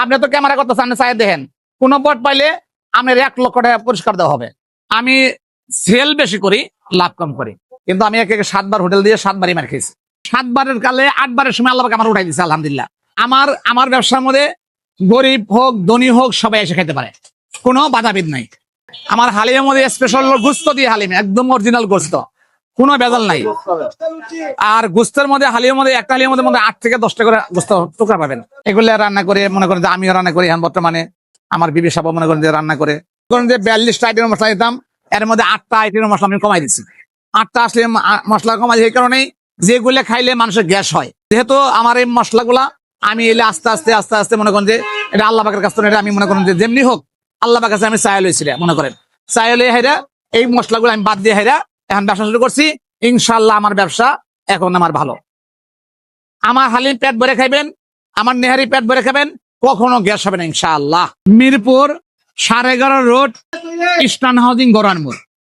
আপনি তো ক্যামেরা করতেছেন, আপনি চাই দেখেন, কোন বট পাইলে আপনার 1 লক্ষ টাকা পুরস্কার দেওয়া হবে। আমি সেল বেশি করি, লাভ কম করি, কিন্তু আমি একে 7 বার হোটেল দিয়ে 7 বারই মার খেয়েছি। 7 বারের কালে 8 বারের সময় আল্লাহ পাক আমার উঠাই দিচ্ছে, আলহামদুলিল্লাহ। আমার ব্যবসার মধ্যে গরিব হোক ধনী হোক সবাই এসে খেতে পারে, কোনো বাধাবিদ নাই। আমার হালিমের মধ্যে স্পেশাল গোস্ত দিয়ে হালিম, একদম অরিজিনাল গোস্ত, কোনো ভেজাল নাই। আর গোস্তের মধ্যে হালিমের মধ্যে একটা হালিমের মধ্যে 8 থেকে 10টা করে গোস্ত টুকরা পাবেন। এগুলো রান্না করে মনে করেন যে আমিও রান্না করি এখন বর্তমানে, আমার বিবি সাহেব মনে করেন যে রান্না করে। ধরেন যে 42টা আইটেমের মশলা দিতাম, এর মধ্যে 8টা আইটেমের মশলা আমি কমাই দিচ্ছি। 8টা আসলে মশলা কমাই এই কারণেই যেগুলো খাইলে মানুষের গ্যাস হয়। যেহেতু আমার এই মশলাগুলা আমি এলে আস্তে আস্তে মনে করেন যে এটা আল্লাহ পাকের কাছ থেকে আমি মনে করেন যে যেমনি হোক আল্লাহ পাকের কাছে আমি চাই লইছিলাম, মনে করেন চাই লই হাইরা এই মশলাগুলো আমি বাদ দিয়ে হাইরা এখন ব্যবসা শুরু করছি। ইনশাআল্লাহ আমার ব্যবসা এখন আমার ভালো। আমার হালিম পেট ভরে খাইবেন, আমার নেহারি পেট ভরে খাবেন, কখনো গ্যাস হবে না ইনশাআল্লাহ। Mirpur 11.5 road, eastern housing, গরানমোড়।